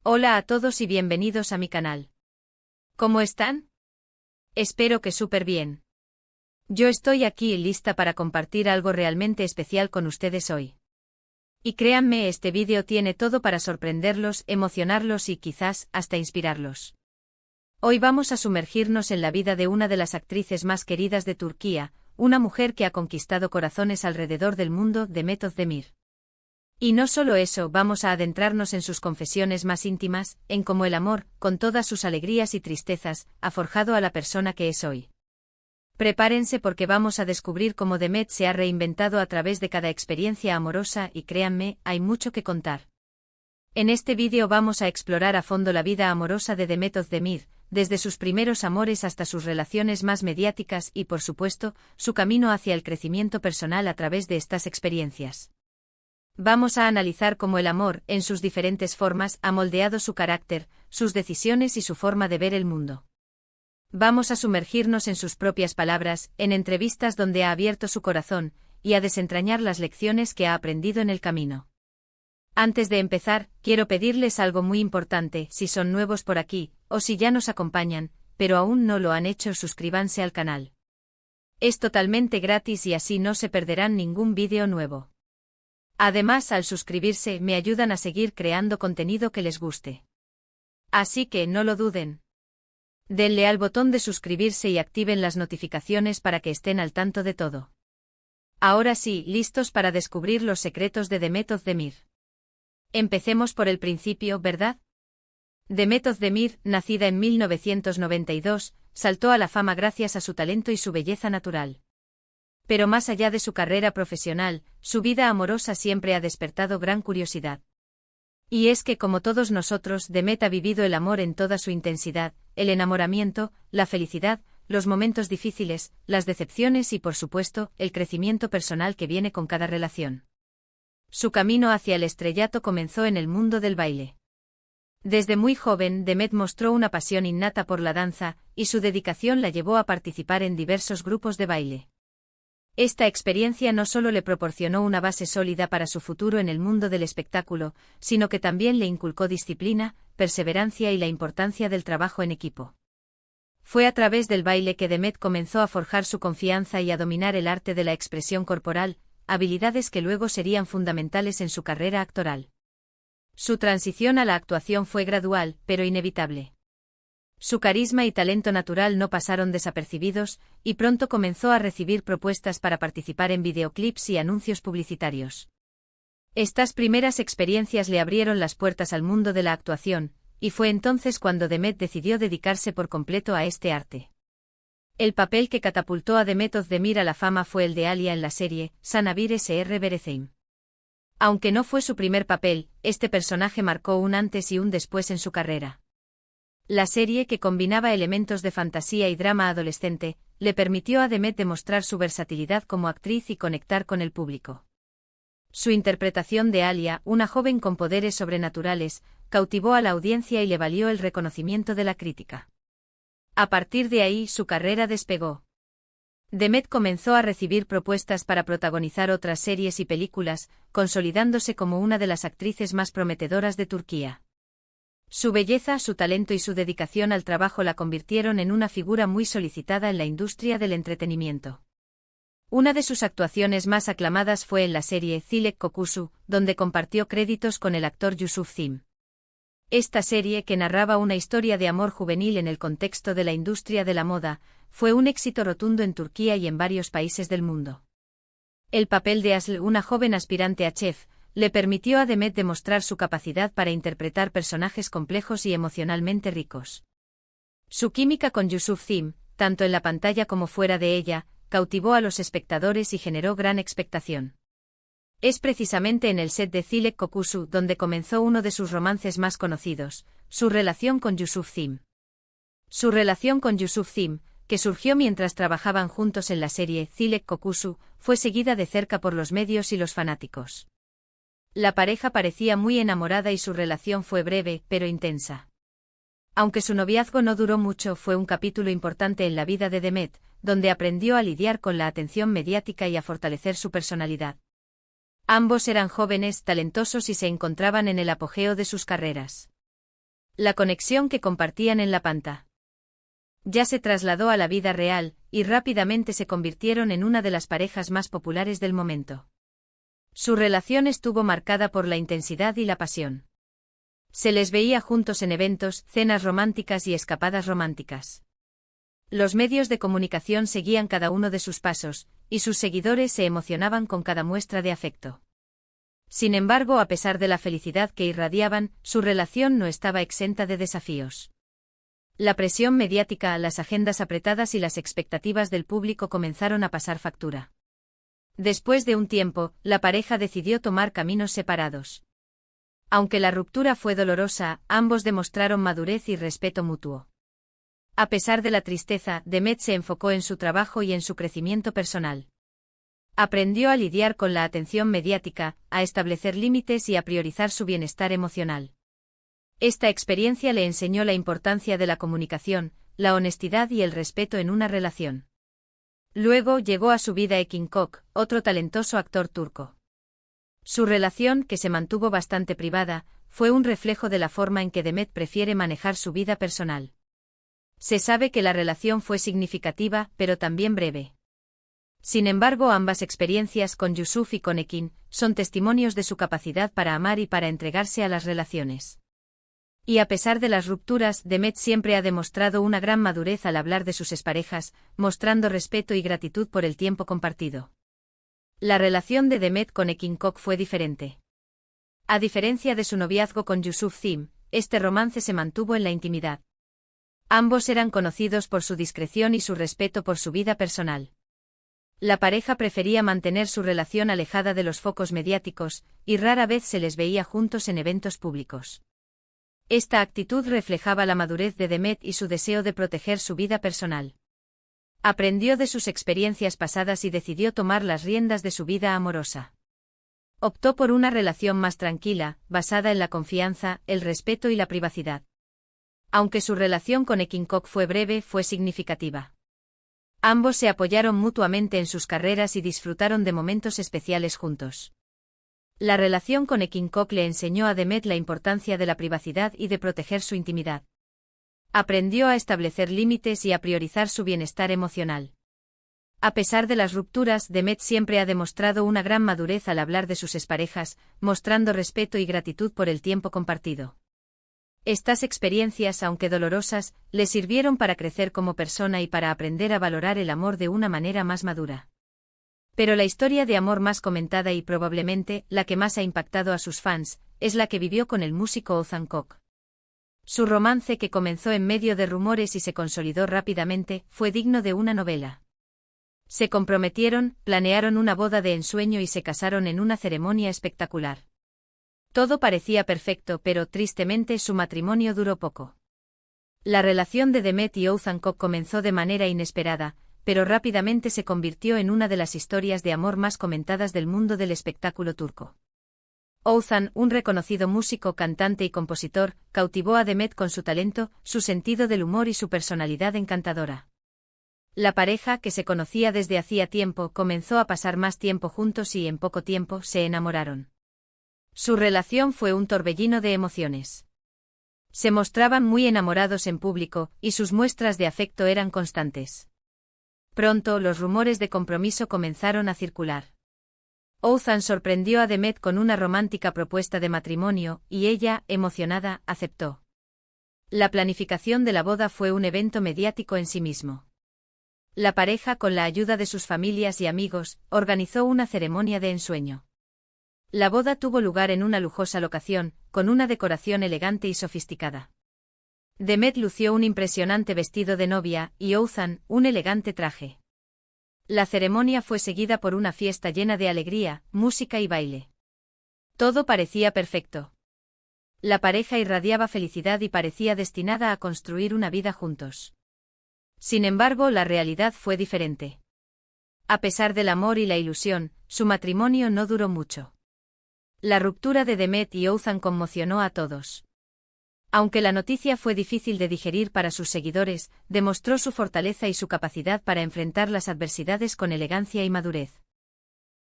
Hola a todos y bienvenidos a mi canal. ¿Cómo están? Espero que súper bien. Yo estoy aquí lista para compartir algo realmente especial con ustedes hoy. Y créanme, este vídeo tiene todo para sorprenderlos, emocionarlos y quizás hasta inspirarlos. Hoy vamos a sumergirnos en la vida de una de las actrices más queridas de Turquía, una mujer que ha conquistado corazones alrededor del mundo, Demet Özdemir. Y no solo eso, vamos a adentrarnos en sus confesiones más íntimas, en cómo el amor, con todas sus alegrías y tristezas, ha forjado a la persona que es hoy. Prepárense porque vamos a descubrir cómo Demet se ha reinventado a través de cada experiencia amorosa y créanme, hay mucho que contar. En este vídeo vamos a explorar a fondo la vida amorosa de Demet Özdemir, desde sus primeros amores hasta sus relaciones más mediáticas y, por supuesto, su camino hacia el crecimiento personal a través de estas experiencias. Vamos a analizar cómo el amor, en sus diferentes formas, ha moldeado su carácter, sus decisiones y su forma de ver el mundo. Vamos a sumergirnos en sus propias palabras, en entrevistas donde ha abierto su corazón, y a desentrañar las lecciones que ha aprendido en el camino. Antes de empezar, quiero pedirles algo muy importante: si son nuevos por aquí, o si ya nos acompañan, pero aún no lo han hecho, suscríbanse al canal. Es totalmente gratis y así no se perderán ningún vídeo nuevo. Además, al suscribirse, me ayudan a seguir creando contenido que les guste. Así que no lo duden. Denle al botón de suscribirse y activen las notificaciones para que estén al tanto de todo. Ahora sí, listos para descubrir los secretos de Demet Özdemir. Empecemos por el principio, ¿verdad? Demet Özdemir, nacida en 1992, saltó a la fama gracias a su talento y su belleza natural. Pero más allá de su carrera profesional, su vida amorosa siempre ha despertado gran curiosidad. Y es que, como todos nosotros, Demet ha vivido el amor en toda su intensidad, el enamoramiento, la felicidad, los momentos difíciles, las decepciones y, por supuesto, el crecimiento personal que viene con cada relación. Su camino hacia el estrellato comenzó en el mundo del baile. Desde muy joven, Demet mostró una pasión innata por la danza, y su dedicación la llevó a participar en diversos grupos de baile. Esta experiencia no solo le proporcionó una base sólida para su futuro en el mundo del espectáculo, sino que también le inculcó disciplina, perseverancia y la importancia del trabajo en equipo. Fue a través del baile que Demet comenzó a forjar su confianza y a dominar el arte de la expresión corporal, habilidades que luego serían fundamentales en su carrera actoral. Su transición a la actuación fue gradual, pero inevitable. Su carisma y talento natural no pasaron desapercibidos, y pronto comenzó a recibir propuestas para participar en videoclips y anuncios publicitarios. Estas primeras experiencias le abrieron las puertas al mundo de la actuación, y fue entonces cuando Demet decidió dedicarse por completo a este arte. El papel que catapultó a Demet Özdemir a la fama fue el de Alia en la serie Sana Bir Sr. Bereceğim. Aunque no fue su primer papel, este personaje marcó un antes y un después en su carrera. La serie, que combinaba elementos de fantasía y drama adolescente, le permitió a Demet demostrar su versatilidad como actriz y conectar con el público. Su interpretación de Alia, una joven con poderes sobrenaturales, cautivó a la audiencia y le valió el reconocimiento de la crítica. A partir de ahí, su carrera despegó. Demet comenzó a recibir propuestas para protagonizar otras series y películas, consolidándose como una de las actrices más prometedoras de Turquía. Su belleza, su talento y su dedicación al trabajo la convirtieron en una figura muy solicitada en la industria del entretenimiento. Una de sus actuaciones más aclamadas fue en la serie Zilek Kokusu, donde compartió créditos con el actor Yusuf Zim. Esta serie, que narraba una historia de amor juvenil en el contexto de la industria de la moda, fue un éxito rotundo en Turquía y en varios países del mundo. El papel de Aslı, una joven aspirante a chef, le permitió a Demet demostrar su capacidad para interpretar personajes complejos y emocionalmente ricos. Su química con Yusuf Zim, tanto en la pantalla como fuera de ella, cautivó a los espectadores y generó gran expectación. Es precisamente en el set de Zilek Kokusu donde comenzó uno de sus romances más conocidos, su relación con Yusuf Zim. Su relación con Yusuf Zim, que surgió mientras trabajaban juntos en la serie Zilek Kokusu, fue seguida de cerca por los medios y los fanáticos. La pareja parecía muy enamorada y su relación fue breve, pero intensa. Aunque su noviazgo no duró mucho, fue un capítulo importante en la vida de Demet, donde aprendió a lidiar con la atención mediática y a fortalecer su personalidad. Ambos eran jóvenes, talentosos y se encontraban en el apogeo de sus carreras. La conexión que compartían en la pantalla ya se trasladó a la vida real, y rápidamente se convirtieron en una de las parejas más populares del momento. Su relación estuvo marcada por la intensidad y la pasión. Se les veía juntos en eventos, cenas románticas y escapadas románticas. Los medios de comunicación seguían cada uno de sus pasos, y sus seguidores se emocionaban con cada muestra de afecto. Sin embargo, a pesar de la felicidad que irradiaban, su relación no estaba exenta de desafíos. La presión mediática, las agendas apretadas y las expectativas del público comenzaron a pasar factura. Después de un tiempo, la pareja decidió tomar caminos separados. Aunque la ruptura fue dolorosa, ambos demostraron madurez y respeto mutuo. A pesar de la tristeza, Demet se enfocó en su trabajo y en su crecimiento personal. Aprendió a lidiar con la atención mediática, a establecer límites y a priorizar su bienestar emocional. Esta experiencia le enseñó la importancia de la comunicación, la honestidad y el respeto en una relación. Luego llegó a su vida Ekin Koç, otro talentoso actor turco. Su relación, que se mantuvo bastante privada, fue un reflejo de la forma en que Demet prefiere manejar su vida personal. Se sabe que la relación fue significativa, pero también breve. Sin embargo, ambas experiencias con Yusuf y con Ekin son testimonios de su capacidad para amar y para entregarse a las relaciones. Y a pesar de las rupturas, Demet siempre ha demostrado una gran madurez al hablar de sus exparejas, mostrando respeto y gratitud por el tiempo compartido. La relación de Demet con Ekin Koç fue diferente. A diferencia de su noviazgo con Yusuf Zim, este romance se mantuvo en la intimidad. Ambos eran conocidos por su discreción y su respeto por su vida personal. La pareja prefería mantener su relación alejada de los focos mediáticos, y rara vez se les veía juntos en eventos públicos. Esta actitud reflejaba la madurez de Demet y su deseo de proteger su vida personal. Aprendió de sus experiencias pasadas y decidió tomar las riendas de su vida amorosa. Optó por una relación más tranquila, basada en la confianza, el respeto y la privacidad. Aunque su relación con Ekin Koç fue breve, fue significativa. Ambos se apoyaron mutuamente en sus carreras y disfrutaron de momentos especiales juntos. La relación con Ekin Koç le enseñó a Demet la importancia de la privacidad y de proteger su intimidad. Aprendió a establecer límites y a priorizar su bienestar emocional. A pesar de las rupturas, Demet siempre ha demostrado una gran madurez al hablar de sus exparejas, mostrando respeto y gratitud por el tiempo compartido. Estas experiencias, aunque dolorosas, le sirvieron para crecer como persona y para aprender a valorar el amor de una manera más madura. Pero la historia de amor más comentada y probablemente la que más ha impactado a sus fans, es la que vivió con el músico Oğuzhan Koç. Su romance, que comenzó en medio de rumores y se consolidó rápidamente, fue digno de una novela. Se comprometieron, planearon una boda de ensueño y se casaron en una ceremonia espectacular. Todo parecía perfecto, pero tristemente su matrimonio duró poco. La relación de Demet y Oğuzhan Koç comenzó de manera inesperada, pero rápidamente se convirtió en una de las historias de amor más comentadas del mundo del espectáculo turco. Oğuzhan, un reconocido músico, cantante y compositor, cautivó a Demet con su talento, su sentido del humor y su personalidad encantadora. La pareja, que se conocía desde hacía tiempo, comenzó a pasar más tiempo juntos y en poco tiempo se enamoraron. Su relación fue un torbellino de emociones. Se mostraban muy enamorados en público, y sus muestras de afecto eran constantes. Pronto los rumores de compromiso comenzaron a circular. Oğuzhan sorprendió a Demet con una romántica propuesta de matrimonio, y ella, emocionada, aceptó. La planificación de la boda fue un evento mediático en sí mismo. La pareja, con la ayuda de sus familias y amigos, organizó una ceremonia de ensueño. La boda tuvo lugar en una lujosa locación, con una decoración elegante y sofisticada. Demet lució un impresionante vestido de novia, y Oğuzhan, un elegante traje. La ceremonia fue seguida por una fiesta llena de alegría, música y baile. Todo parecía perfecto. La pareja irradiaba felicidad y parecía destinada a construir una vida juntos. Sin embargo, la realidad fue diferente. A pesar del amor y la ilusión, su matrimonio no duró mucho. La ruptura de Demet y Oğuzhan conmocionó a todos. Aunque la noticia fue difícil de digerir para sus seguidores, demostró su fortaleza y su capacidad para enfrentar las adversidades con elegancia y madurez.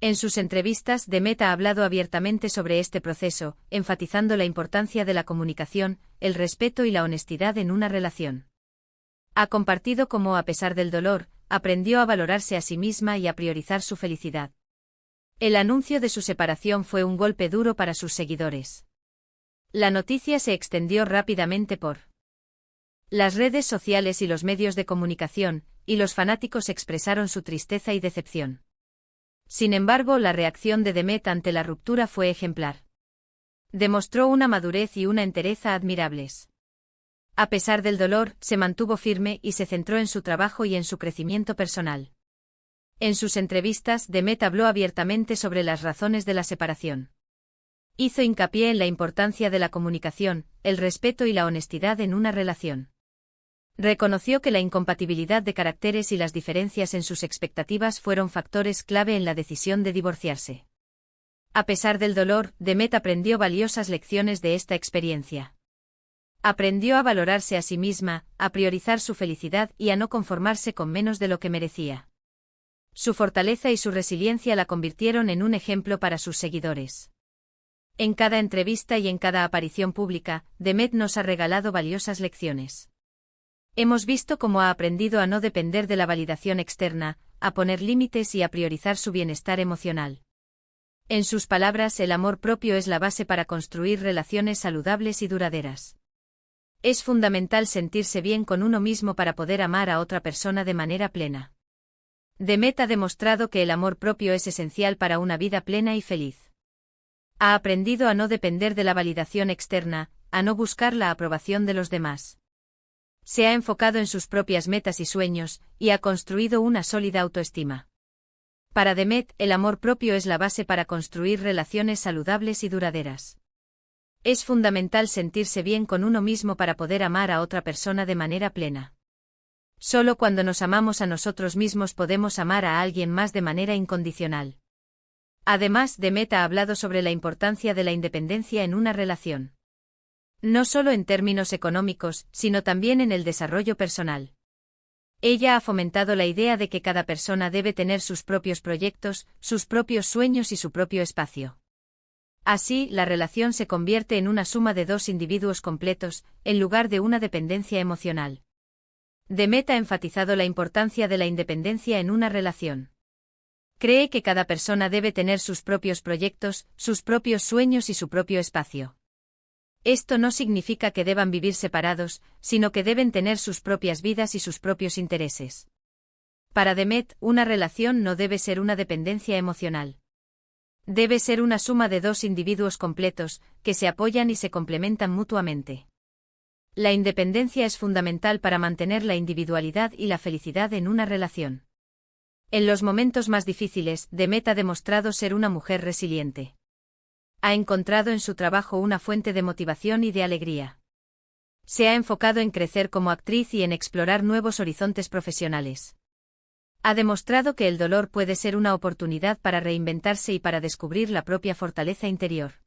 En sus entrevistas, Demet ha hablado abiertamente sobre este proceso, enfatizando la importancia de la comunicación, el respeto y la honestidad en una relación. Ha compartido cómo, a pesar del dolor, aprendió a valorarse a sí misma y a priorizar su felicidad. El anuncio de su separación fue un golpe duro para sus seguidores. La noticia se extendió rápidamente por las redes sociales y los medios de comunicación, y los fanáticos expresaron su tristeza y decepción. Sin embargo, la reacción de Demet ante la ruptura fue ejemplar. Demostró una madurez y una entereza admirables. A pesar del dolor, se mantuvo firme y se centró en su trabajo y en su crecimiento personal. En sus entrevistas, Demet habló abiertamente sobre las razones de la separación. Hizo hincapié en la importancia de la comunicación, el respeto y la honestidad en una relación. Reconoció que la incompatibilidad de caracteres y las diferencias en sus expectativas fueron factores clave en la decisión de divorciarse. A pesar del dolor, Demet aprendió valiosas lecciones de esta experiencia. Aprendió a valorarse a sí misma, a priorizar su felicidad y a no conformarse con menos de lo que merecía. Su fortaleza y su resiliencia la convirtieron en un ejemplo para sus seguidores. En cada entrevista y en cada aparición pública, Demet nos ha regalado valiosas lecciones. Hemos visto cómo ha aprendido a no depender de la validación externa, a poner límites y a priorizar su bienestar emocional. En sus palabras, el amor propio es la base para construir relaciones saludables y duraderas. Es fundamental sentirse bien con uno mismo para poder amar a otra persona de manera plena. Demet ha demostrado que el amor propio es esencial para una vida plena y feliz. Ha aprendido a no depender de la validación externa, a no buscar la aprobación de los demás. Se ha enfocado en sus propias metas y sueños, y ha construido una sólida autoestima. Para Demet, el amor propio es la base para construir relaciones saludables y duraderas. Es fundamental sentirse bien con uno mismo para poder amar a otra persona de manera plena. Solo cuando nos amamos a nosotros mismos podemos amar a alguien más de manera incondicional. Además, Demet ha hablado sobre la importancia de la independencia en una relación. No solo en términos económicos, sino también en el desarrollo personal. Ella ha fomentado la idea de que cada persona debe tener sus propios proyectos, sus propios sueños y su propio espacio. Así, la relación se convierte en una suma de dos individuos completos, en lugar de una dependencia emocional. Demet ha enfatizado la importancia de la independencia en una relación. Cree que cada persona debe tener sus propios proyectos, sus propios sueños y su propio espacio. Esto no significa que deban vivir separados, sino que deben tener sus propias vidas y sus propios intereses. Para Demet, una relación no debe ser una dependencia emocional. Debe ser una suma de dos individuos completos, que se apoyan y se complementan mutuamente. La independencia es fundamental para mantener la individualidad y la felicidad en una relación. En los momentos más difíciles, Demet ha demostrado ser una mujer resiliente. Ha encontrado en su trabajo una fuente de motivación y de alegría. Se ha enfocado en crecer como actriz y en explorar nuevos horizontes profesionales. Ha demostrado que el dolor puede ser una oportunidad para reinventarse y para descubrir la propia fortaleza interior.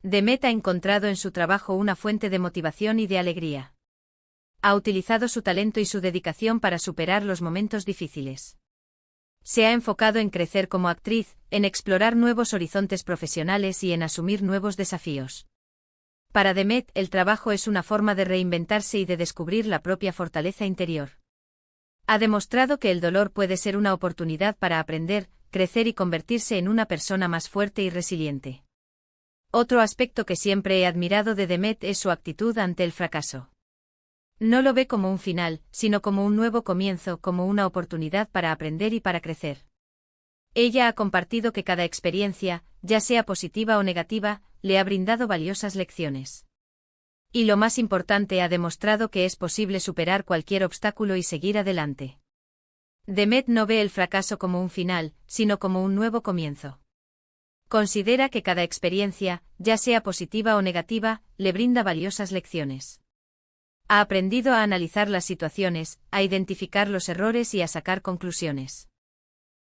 Demet ha encontrado en su trabajo una fuente de motivación y de alegría. Ha utilizado su talento y su dedicación para superar los momentos difíciles. Se ha enfocado en crecer como actriz, en explorar nuevos horizontes profesionales y en asumir nuevos desafíos. Para Demet, el trabajo es una forma de reinventarse y de descubrir la propia fortaleza interior. Ha demostrado que el dolor puede ser una oportunidad para aprender, crecer y convertirse en una persona más fuerte y resiliente. Otro aspecto que siempre he admirado de Demet es su actitud ante el fracaso. No lo ve como un final, sino como un nuevo comienzo, como una oportunidad para aprender y para crecer. Ella ha compartido que cada experiencia, ya sea positiva o negativa, le ha brindado valiosas lecciones. Y lo más importante, ha demostrado que es posible superar cualquier obstáculo y seguir adelante. Demet no ve el fracaso como un final, sino como un nuevo comienzo. Considera que cada experiencia, ya sea positiva o negativa, le brinda valiosas lecciones. Ha aprendido a analizar las situaciones, a identificar los errores y a sacar conclusiones.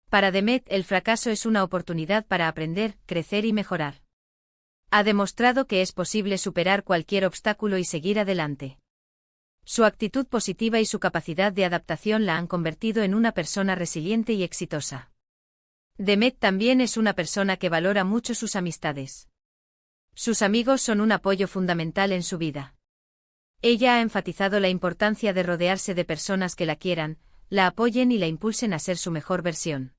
Para Demet, el fracaso es una oportunidad para aprender, crecer y mejorar. Ha demostrado que es posible superar cualquier obstáculo y seguir adelante. Su actitud positiva y su capacidad de adaptación la han convertido en una persona resiliente y exitosa. Demet también es una persona que valora mucho sus amistades. Sus amigos son un apoyo fundamental en su vida. Ella ha enfatizado la importancia de rodearse de personas que la quieran, la apoyen y la impulsen a ser su mejor versión.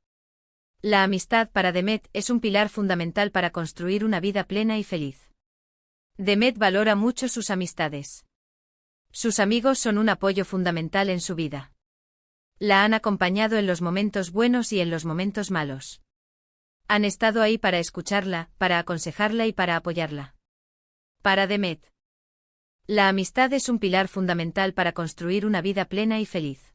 La amistad para Demet es un pilar fundamental para construir una vida plena y feliz. Demet valora mucho sus amistades. Sus amigos son un apoyo fundamental en su vida. La han acompañado en los momentos buenos y en los momentos malos. Han estado ahí para escucharla, para aconsejarla y para apoyarla. Para Demet, la amistad es un pilar fundamental para construir una vida plena y feliz.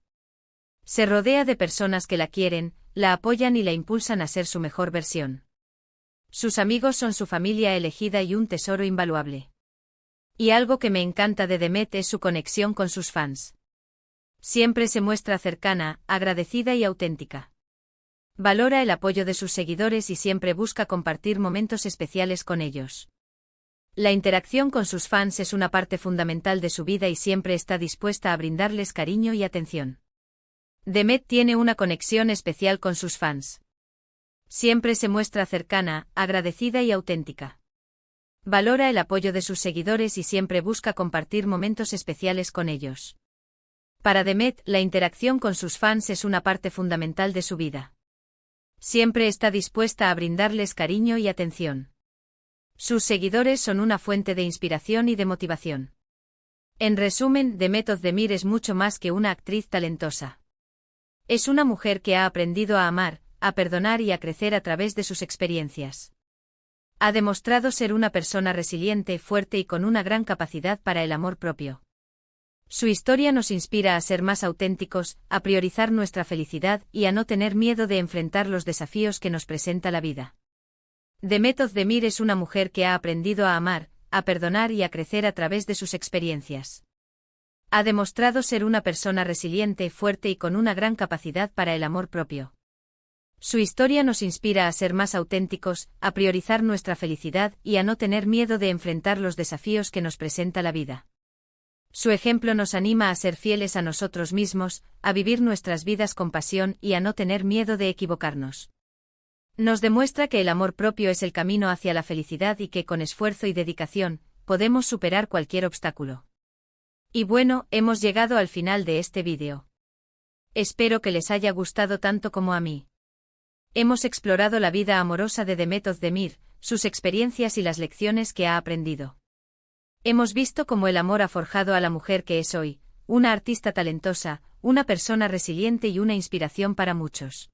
Se rodea de personas que la quieren, la apoyan y la impulsan a ser su mejor versión. Sus amigos son su familia elegida y un tesoro invaluable. Y algo que me encanta de Demet es su conexión con sus fans. Siempre se muestra cercana, agradecida y auténtica. Valora el apoyo de sus seguidores y siempre busca compartir momentos especiales con ellos. La interacción con sus fans es una parte fundamental de su vida y siempre está dispuesta a brindarles cariño y atención. Demet tiene una conexión especial con sus fans. Siempre se muestra cercana, agradecida y auténtica. Valora el apoyo de sus seguidores y siempre busca compartir momentos especiales con ellos. Para Demet, la interacción con sus fans es una parte fundamental de su vida. Siempre está dispuesta a brindarles cariño y atención. Sus seguidores son una fuente de inspiración y de motivación. En resumen, Demet Özdemir es mucho más que una actriz talentosa. Es una mujer que ha aprendido a amar, a perdonar y a crecer a través de sus experiencias. Ha demostrado ser una persona resiliente, fuerte y con una gran capacidad para el amor propio. Su historia nos inspira a ser más auténticos, a priorizar nuestra felicidad y a no tener miedo de enfrentar los desafíos que nos presenta la vida. Demet Özdemir es una mujer que ha aprendido a amar, a perdonar y a crecer a través de sus experiencias. Ha demostrado ser una persona resiliente, fuerte y con una gran capacidad para el amor propio. Su historia nos inspira a ser más auténticos, a priorizar nuestra felicidad y a no tener miedo de enfrentar los desafíos que nos presenta la vida. Su ejemplo nos anima a ser fieles a nosotros mismos, a vivir nuestras vidas con pasión y a no tener miedo de equivocarnos. Nos demuestra que el amor propio es el camino hacia la felicidad y que con esfuerzo y dedicación, podemos superar cualquier obstáculo. Y bueno, hemos llegado al final de este vídeo. Espero que les haya gustado tanto como a mí. Hemos explorado la vida amorosa de Demet Özdemir, sus experiencias y las lecciones que ha aprendido. Hemos visto cómo el amor ha forjado a la mujer que es hoy, una artista talentosa, una persona resiliente y una inspiración para muchos.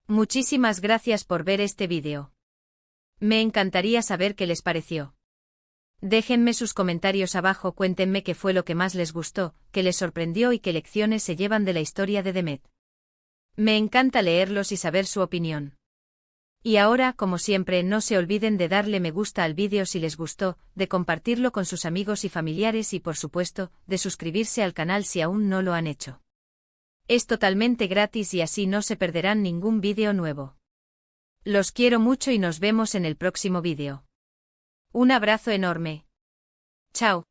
Muchísimas gracias por ver este vídeo. Me encantaría saber qué les pareció. Déjenme sus comentarios abajo, cuéntenme qué fue lo que más les gustó, qué les sorprendió y qué lecciones se llevan de la historia de Demet. Me encanta leerlos y saber su opinión. Y ahora, como siempre, no se olviden de darle me gusta al vídeo si les gustó, de compartirlo con sus amigos y familiares y por supuesto, de suscribirse al canal si aún no lo han hecho. Es totalmente gratis y así no se perderán ningún vídeo nuevo. Los quiero mucho y nos vemos en el próximo vídeo. Un abrazo enorme. Chao.